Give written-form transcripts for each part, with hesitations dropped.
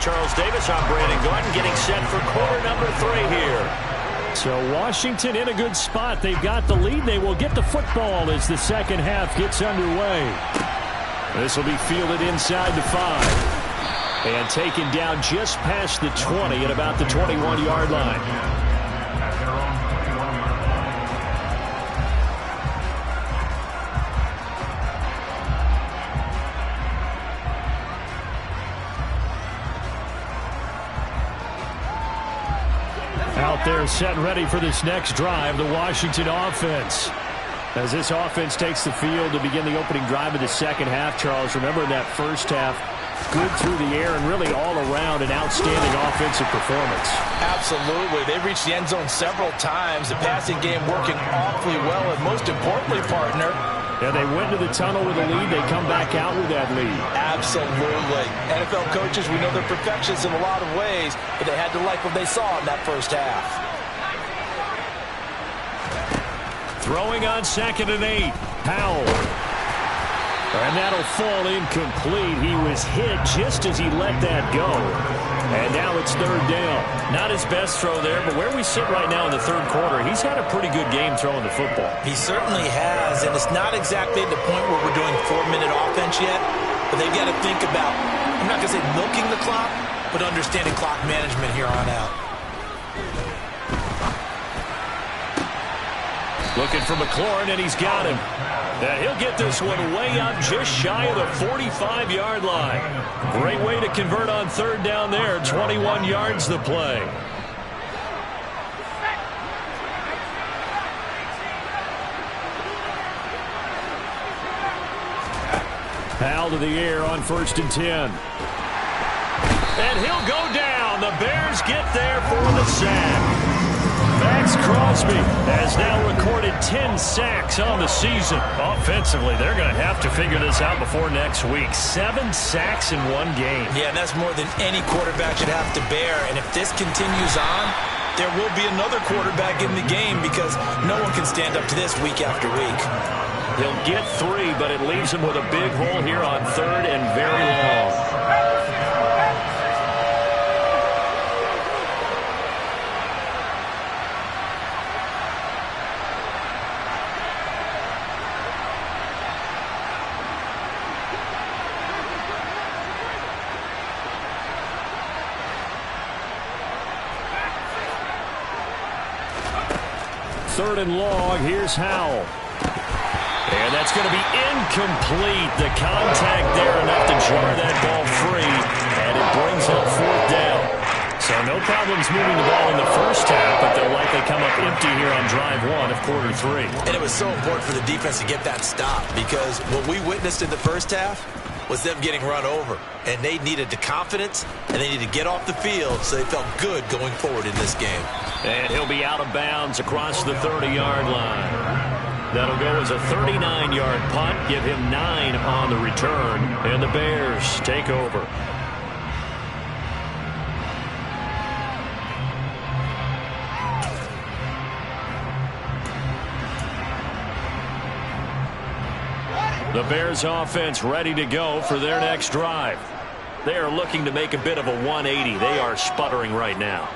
Charles Davis. I'm Brandon Gordon, getting set for quarter number 3 here. So Washington in a good spot. They've got the lead. They will get the football as the second half gets underway. This will be fielded inside the 5. And taken down just past the 20 at about the 21-yard line. Out there set ready for this next drive, the Washington offense. As this offense takes the field to begin the opening drive of the second half, Charles, remember in that first half, good through the air and really all around an outstanding offensive performance. Absolutely. They reached the end zone several times. The passing game working awfully well, and most importantly, partner, yeah, they went to the tunnel with a lead. They come back out with that lead. Absolutely. NFL coaches, we know they're perfectionists in a lot of ways, but they had to like what they saw in that first half. Throwing on 2nd and 8. Powell. And that'll fall incomplete. He was hit just as he let that go. And now it's 3rd down. Not his best throw there, but where we sit right now in the 3rd quarter, he's had a pretty good game throwing the football. He certainly has, and it's not exactly the point where we're doing 4-minute offense yet, but they've got to think about, I'm not going to say milking the clock, but understanding clock management here on out. Looking for McLaurin, and he's got him. He'll get this one way up just shy of the 45-yard line. Great way to convert on 3rd down there. 21 yards the play. Powell to the air on 1st and 10. And he'll go down. The Bears get there for the sack. Max Crosby has now recorded 10 sacks on the season. Offensively, they're going to have to figure this out before next week. 7 sacks in one game. Yeah, and that's more than any quarterback should have to bear. And if this continues on, there will be another quarterback in the game because no one can stand up to this week after week. He'll get 3, but it leaves him with a big hole here on 3rd and very long. Third and long, here's Howell. And that's going to be incomplete. The contact there enough to jar that ball free, and it brings up 4th down. So no problems moving the ball in the first half, but they'll likely come up empty here on drive 1 of quarter 3. And it was so important for the defense to get that stop because what we witnessed in the first half was them getting run over, and they needed the confidence, and they needed to get off the field so they felt good going forward in this game. And he'll be out of bounds across the 30-yard line. That'll go as a 39-yard punt, give him 9 on the return, and the Bears take over. The Bears offense ready to go for their next drive. They are looking to make a bit of a 180. They are sputtering right now.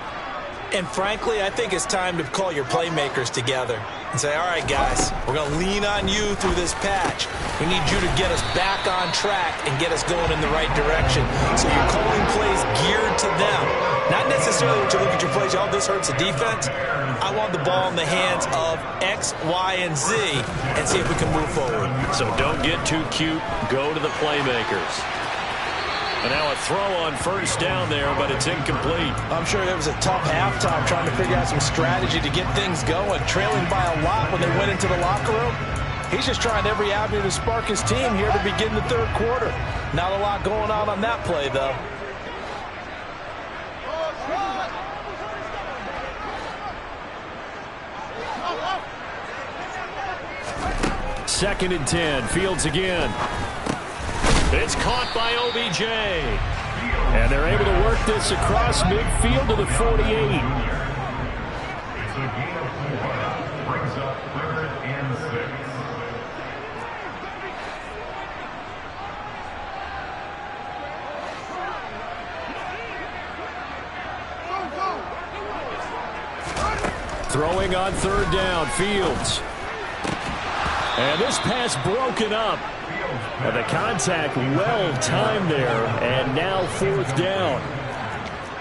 And frankly, I think it's time to call your playmakers together and say, all right, guys, we're going to lean on you through this patch. We need you to get us back on track and get us going in the right direction. So you're calling plays geared to them. Not necessarily when you look at your plays, oh, this hurts the defense. I want the ball in the hands of X, Y, and Z and see if we can move forward. So don't get too cute. Go to the playmakers. And now a throw on 1st down there, but it's incomplete. I'm sure it was a tough halftime trying to figure out some strategy to get things going. Trailing by a lot when they went into the locker room. He's just trying every avenue to spark his team here to begin the 3rd quarter. Not a lot going on that play, though. Second and 10. Fields again. It's caught by OBJ. And they're able to work this across midfield to the 48. Brings up 3rd and 6. Throwing on third down, Fields. And this pass broken up. And the contact well timed there, and now fourth down.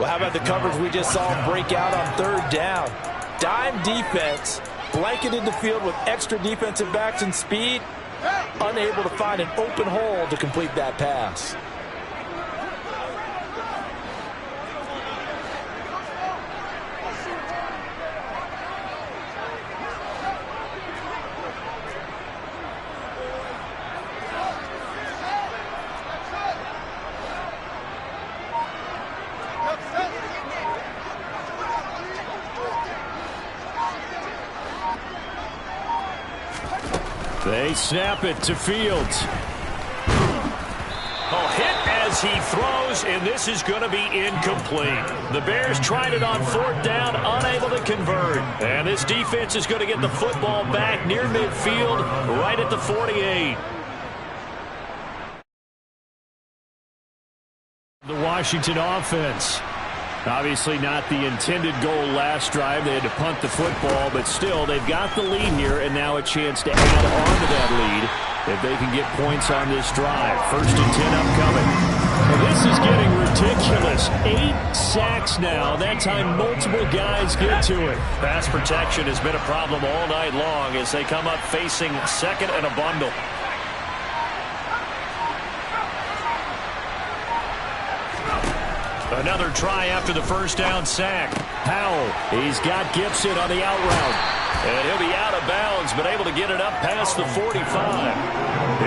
Well, how about the coverage we just saw break out on third down? Dime defense, blanketed the field with extra defensive backs and speed, unable to find an open hole to complete that pass. They snap it to Fields. Oh, hit as he throws, and this is going to be incomplete. The Bears tried it on fourth down, unable to convert. And this defense is going to get the football back near midfield, right at the 48. The Washington offense. Obviously not the intended goal last drive. They had to punt the football, but still, they've got the lead here, and now a chance to add on to that lead if they can get points on this drive. 1st and 10 upcoming. Well, this is getting ridiculous. 8 sacks now. That time, multiple guys get to it. Pass protection has been a problem all night long as they come up facing second and a bundle. Another try after the first down sack. Howell, he's got Gibson on the out route. And he'll be out of bounds, but able to get it up past the 45.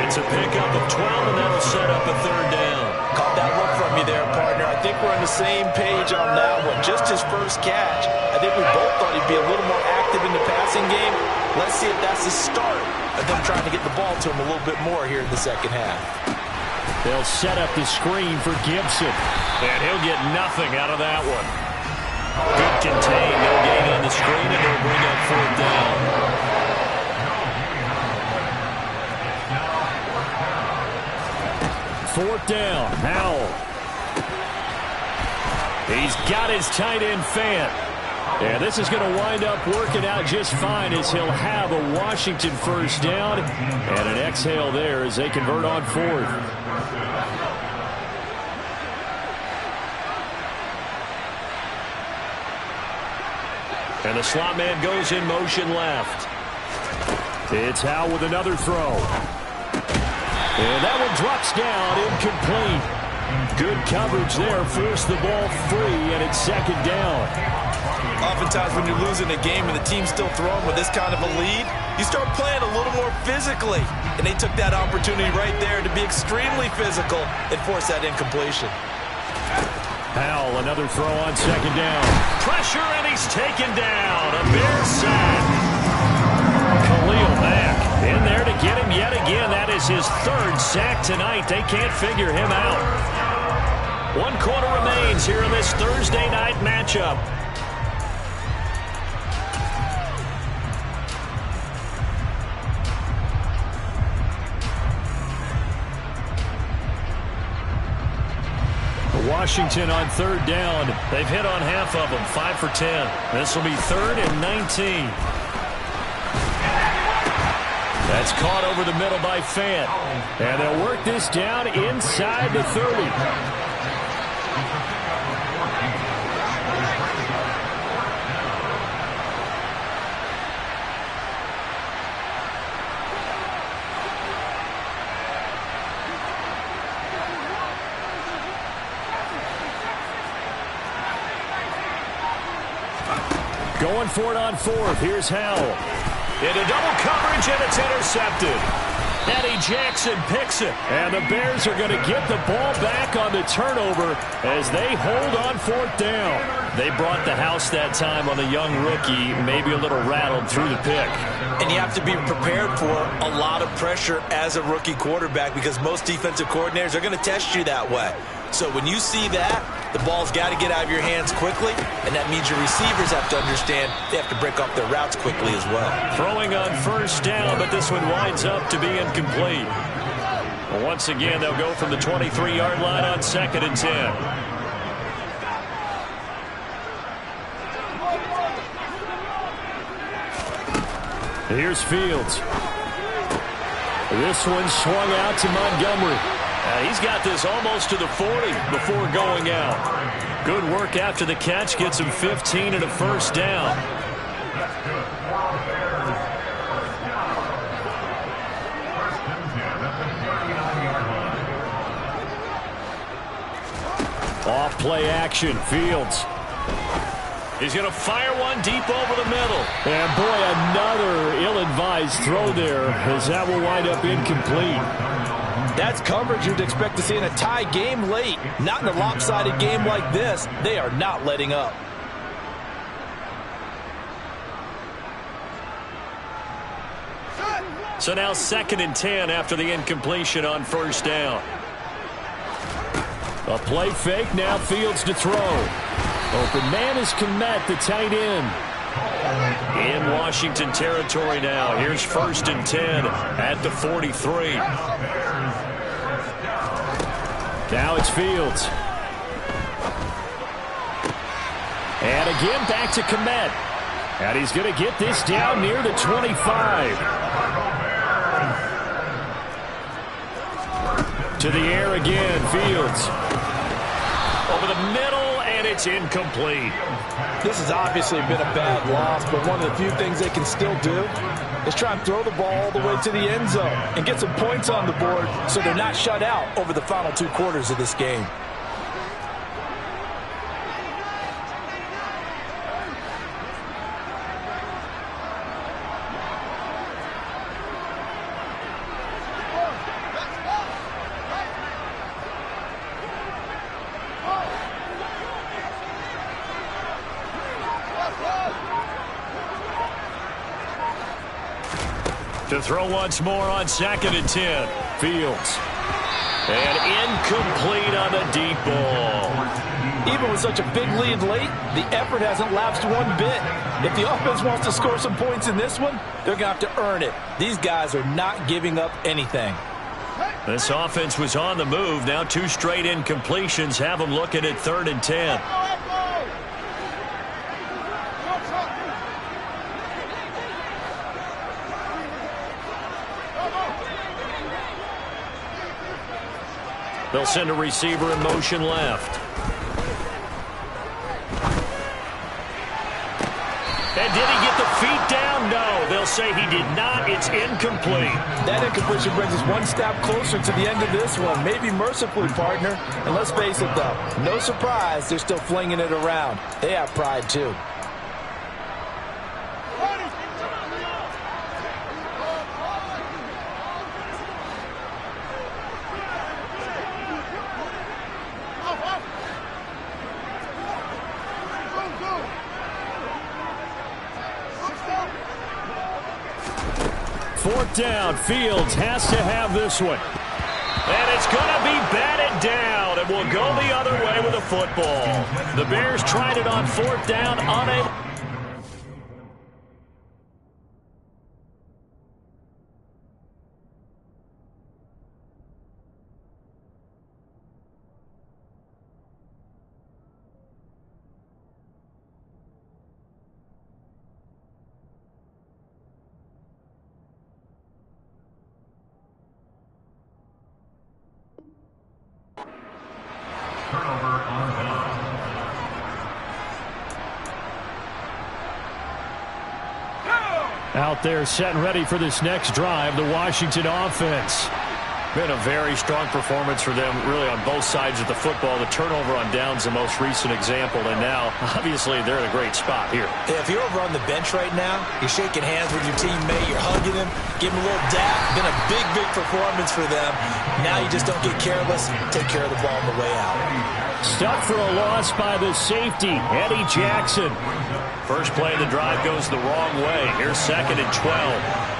It's a pickup of 12, and that'll set up a third down. Caught that look from you there, partner. I think we're on the same page on that one. Just his first catch. I think we both thought he'd be a little more active in the passing game. Let's see if that's the start of them trying to get the ball to him a little bit more here in the second half. They'll set up the screen for Gibson. And he'll get nothing out of that one. Good contain, no gain on the screen, and they'll bring up fourth down. Fourth down, Howell. He's got his tight end Fant. And this is going to wind up working out just fine as he'll have a Washington first down. And an exhale there as they convert on fourth. And the slot man goes in motion left. It's Howell with another throw. And that one drops down, incomplete. Good coverage there, forced the ball free, and it's second down. Oftentimes when you're losing a game and the team's still throwing with this kind of a lead, you start playing a little more physically. And they took that opportunity right there to be extremely physical and force that incompletion. Howell, another throw on second down. Pressure, and he's taken down. A Bears sack. Khalil Mack in there to get him yet again. That is his third sack tonight. They can't figure him out. 1 quarter remains here in this Thursday night matchup. Washington on third down. They've hit on half of them, 5 for 10. This will be 3rd and 19. That's caught over the middle by Fant. And they'll work this down inside the 30. Going for it on fourth. Here's Howell. Into double coverage, and it's intercepted. Eddie Jackson picks it. And the Bears are going to get the ball back on the turnover as they hold on fourth down. They brought the house that time on the young rookie, maybe a little rattled through the pick. And you have to be prepared for a lot of pressure as a rookie quarterback because most defensive coordinators are going to test you that way. So when you see that, the ball's got to get out of your hands quickly, and that means your receivers have to understand they have to break off their routes quickly as well. Throwing on first down, but this one winds up to be incomplete. Well, once again, they'll go from the 23-yard line on 2nd and 10. Here's Fields. This one swung out to Montgomery. He's got this almost to the 40 before going out. Good work after the catch. Gets him 15 and a first down. Off play action. Fields. He's going to fire one deep over the middle. And boy, another ill-advised throw there, as that will wind up incomplete. That's coverage you'd expect to see in a tie game late. Not in a lopsided game like this. They are not letting up. So now 2nd and 10 after the incompletion on first down. A play fake, now Fields to throw. Open man is Kmet, the tight end. In Washington territory now. Here's 1st and 10 at the 43. Now it's Fields. And again back to Kmet. And he's going to get this down near the 25. To the air again, Fields. Over the middle, and it's incomplete. This has obviously been a bad loss, but one of the few things they can still do is try and throw the ball all the way to the end zone and get some points on the board so they're not shut out over the final 2 quarters of this game. To throw once more on 2nd and 10. Fields. And incomplete on the deep ball. Even with such a big lead late, the effort hasn't lapsed one bit. If the offense wants to score some points in this one, they're going to have to earn it. These guys are not giving up anything. This offense was on the move. Now 2 straight incompletions have them looking at 3rd and 10. They'll send a receiver in motion left. And did he get the feet down? No, they'll say he did not. It's incomplete. That incompletion brings us one step closer to the end of this one. Maybe mercifully, partner. And let's face it, though, no surprise, they're still flinging it around. They have pride, too. Fourth down. Fields has to have this one. And it's going to be batted down, and will go the other way with the football. The Bears tried it on 4th down, unable. Turnover on down. Out there setting ready for this next drive, the Washington offense. Been a very strong performance for them, really, on both sides of the football. The turnover on down's the most recent example, and now, obviously, they're in a great spot here. Yeah, if you're over on the bench right now, you're shaking hands with your teammate, you're hugging him, giving him a little dap. Been a big, big performance for them. Now you just don't get careless. Take care of the ball on the way out. Stuck for a loss by the safety, Eddie Jackson. First play of the drive goes the wrong way. Here's 2nd and 12.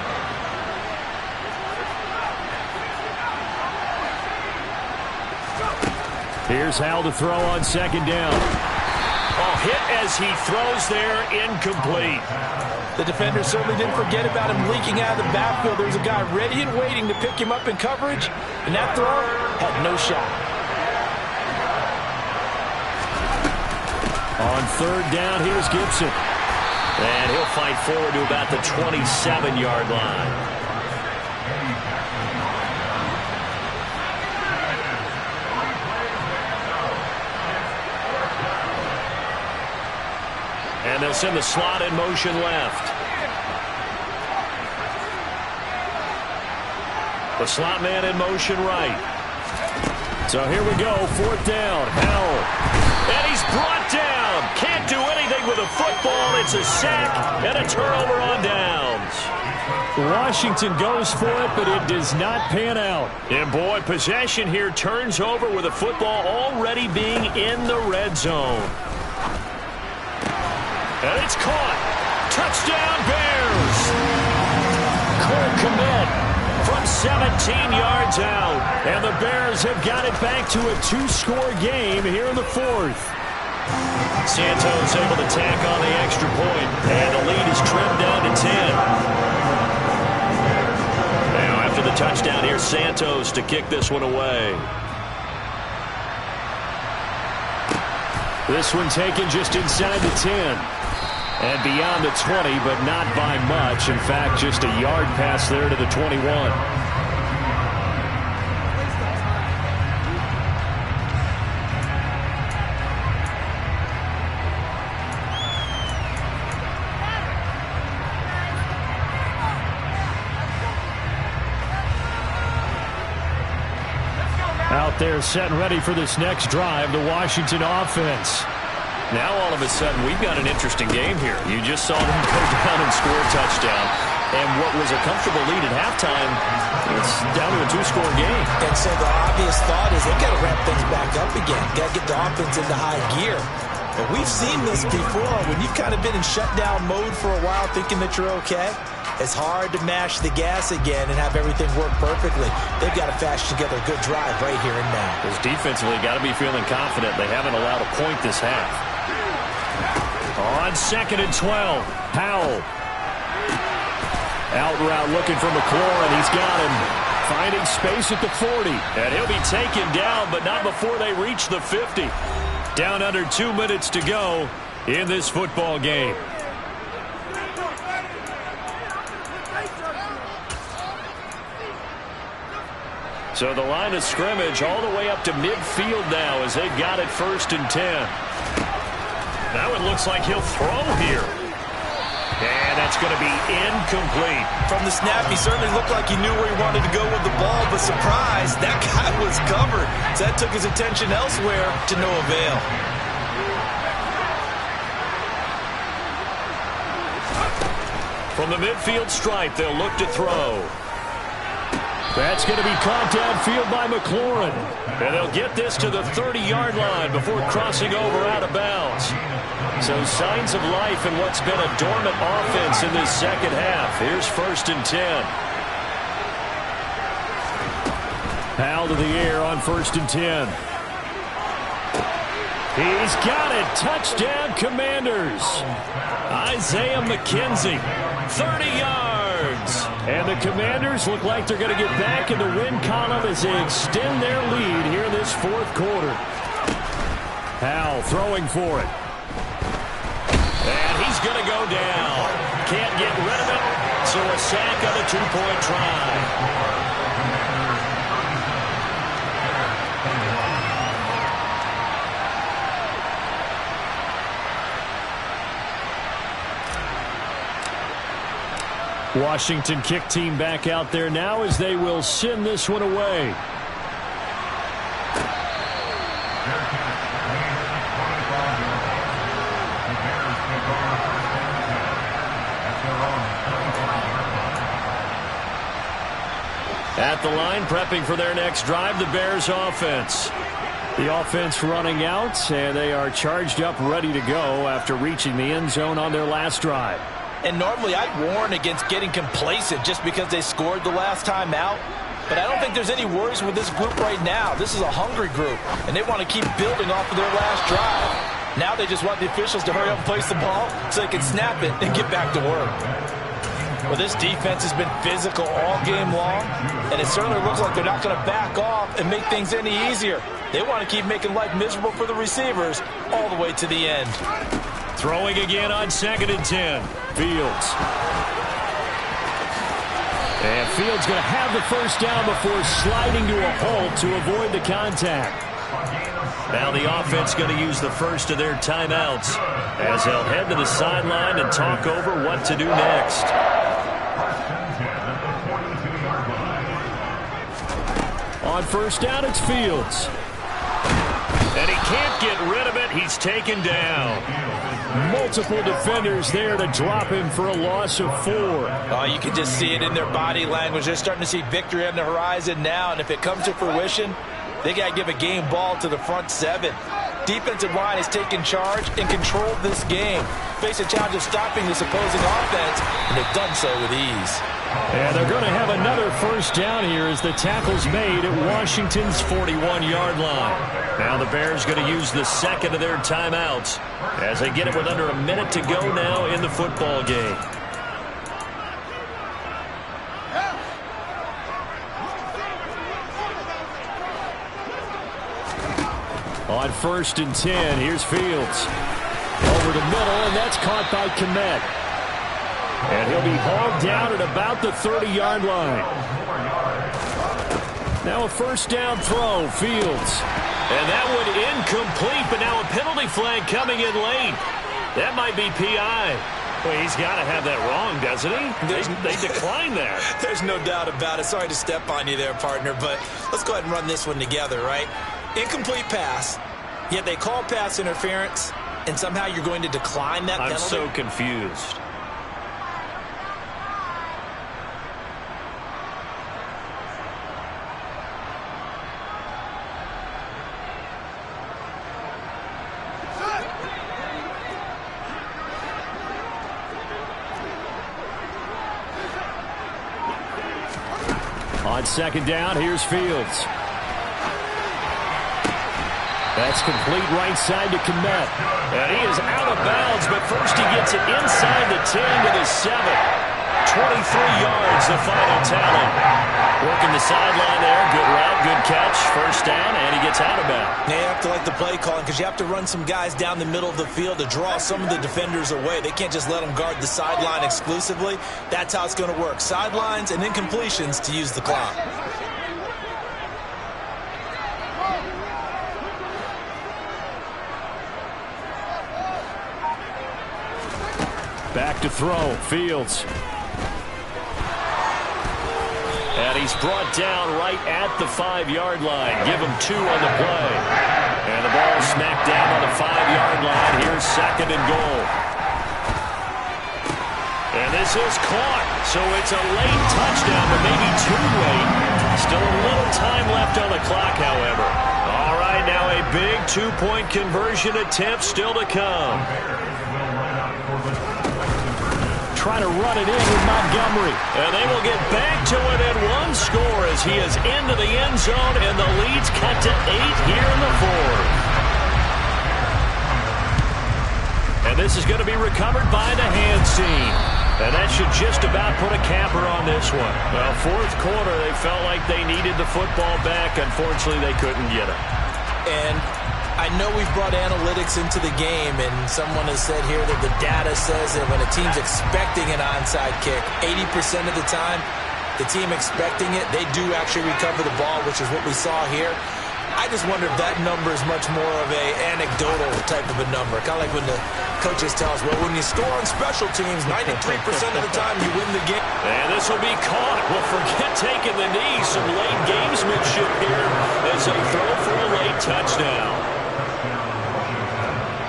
Here's Howell to throw on 2nd down. Oh, hit as he throws there, incomplete. The defender certainly didn't forget about him leaking out of the backfield. There's a guy ready and waiting to pick him up in coverage, and that throw had no shot. On 3rd down, here's Gibson. And he'll fight forward to about the 27-yard line. And they'll send the slot in motion left. The slot man in motion right. So here we go, 4th down. Howell. And he's brought down. Can't do anything with a football. It's a sack and a turnover on downs. Washington goes for it, but it does not pan out. And boy, possession here turns over with a football already being in the red zone. And it's caught. Touchdown, Bears. Cole Kmet from 17 yards out. And the Bears have got it back to a 2-score game here in the 4th. Santos able to tack on the extra point. And the lead is trimmed down to 10. Now after the touchdown, here's Santos to kick this one away. This one taken just inside the 10. And beyond the 20, but not by much. In fact, just a yard pass there to the 21. Out there set and ready for this next drive, the Washington offense. Now all of a sudden we've got an interesting game here. You just saw them go down and score a touchdown. And what was a comfortable lead at halftime, it's down to a 2-score game. And so the obvious thought is they've got to ramp things back up again. Got to get the offense into high gear. But we've seen this before. When you've kind of been in shutdown mode for a while thinking that you're okay, it's hard to mash the gas again and have everything work perfectly. They've got to fashion together a good drive right here and now. Because defensively, got to be feeling confident. They haven't allowed a point this half. On 2nd and 12, Howell. Out route looking for McLaurin. He's got him. Finding space at the 40. And he'll be taken down, but not before they reach the 50. Down under 2 minutes to go in this football game. So the line of scrimmage all the way up to midfield now as they've got it 1st and 10. Now it looks like he'll throw here. And that's going to be incomplete. From the snap, he certainly looked like he knew where he wanted to go with the ball, but surprise, that guy was covered. So that took his attention elsewhere to no avail. From the midfield stripe, they'll look to throw. That's going to be caught downfield by McLaurin. And they'll get this to the 30-yard line before crossing over out of bounds. So signs of life in what's been a dormant offense in this second half. Here's 1st and 10. Howell to the air on 1st and 10. He's got it. Touchdown, Commanders. Isaiah McKenzie, 30 yards. And the Commanders look like they're going to get back in the win column as they extend their lead here in this 4th quarter. Howell throwing for it. And he's going to go down. Can't get rid of it. So a sack on a 2-point try. Washington kick team back out there now as they will send this one away. At the line, prepping for their next drive, the Bears offense. The offense running out, and they are charged up, ready to go after reaching the end zone on their last drive. And normally I'd warn against getting complacent just because they scored the last time out. But I don't think there's any worries with this group right now. This is a hungry group, and they want to keep building off of their last drive. Now they just want the officials to hurry up and place the ball so they can snap it and get back to work. Well, this defense has been physical all game long, and it certainly looks like they're not going to back off and make things any easier. They want to keep making life miserable for the receivers all the way to the end. Throwing again on 2nd and 10. Fields. And Fields going to have the first down before sliding to a halt to avoid the contact. Now the offense going to use the first of their timeouts as they'll head to the sideline and talk over what to do next. On first down, it's Fields. And he can't get rid of it. He's taken down. Multiple defenders there to drop him for a loss of 4. Oh, you can just see it in their body language. They're starting to see victory on the horizon now, and if it comes to fruition, they got to give a game ball to the front 7. Defensive line has taken charge and controlled this game. Face a challenge of stopping this opposing offense, and they've done so with ease. And they're going to have another first down here as the tackle's made at Washington's 41-yard line. Now the Bears going to use the second of their timeouts as they get it with under a minute to go now in the football game. On 1st and 10, here's Fields. Over the middle, and that's caught by Kmet. And he'll be hauled down at about the 30-yard line. Now a first down throw, Fields. And that one incomplete, but now a penalty flag coming in late. That might be PI. Well, he's got to have that wrong, doesn't he? They declined that. There's no doubt about it. Sorry to step on you there, partner, but let's go ahead and run this one together, right? Incomplete pass, yet they call pass interference, and somehow you're going to decline that penalty? I'm so confused. On 2nd down, here's Fields. That's complete right side to Kmet. And he is out of bounds, but first he gets it inside the 10 to the 7. 23 yards, the final tally. Working the sideline there. Good route, good catch. First down, and he gets out of bounds. They have to like the play calling because you have to run some guys down the middle of the field to draw some of the defenders away. They can't just let them guard the sideline exclusively. That's how it's going to work. Sidelines and incompletions to use the clock. Back to throw, Fields. And he's brought down right at the 5-yard line. Give him 2 on the play. And the ball smacked down on the 5-yard line. Here's 2nd and goal. And this is caught. So it's a late touchdown, but maybe too late. Still a little time left on the clock, however. All right, now a big 2-point conversion attempt still to come. Trying to run it in with Montgomery. And they will get back to it at 1 score as he is into the end zone, and the lead's cut to 8 here in the 4th. And this is going to be recovered by the Hansen. And that should just about put a capper on this one. Well, 4th quarter, they felt like they needed the football back. Unfortunately, they couldn't get it. And I know we've brought analytics into the game, and someone has said here that the data says that when a team's expecting an onside kick, 80% of the time, the team expecting it, they do actually recover the ball, which is what we saw here. I just wonder if that number is much more of a anecdotal type of a number. Kind of like when the coaches tell us, well, when you score on special teams, 93% of the time you win the game. And this will be caught. Well, forget taking the knee. Some late gamesmanship here as they throw for a late touchdown.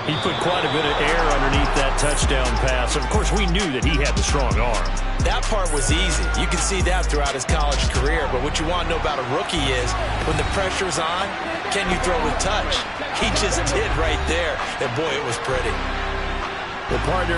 He put quite a bit of air underneath that touchdown pass. Of course, we knew that he had the strong arm. That part was easy. You can see that throughout his college career. But what you want to know about a rookie is when the pressure's on, can you throw with touch? He just did right there. And, boy, it was pretty. The partner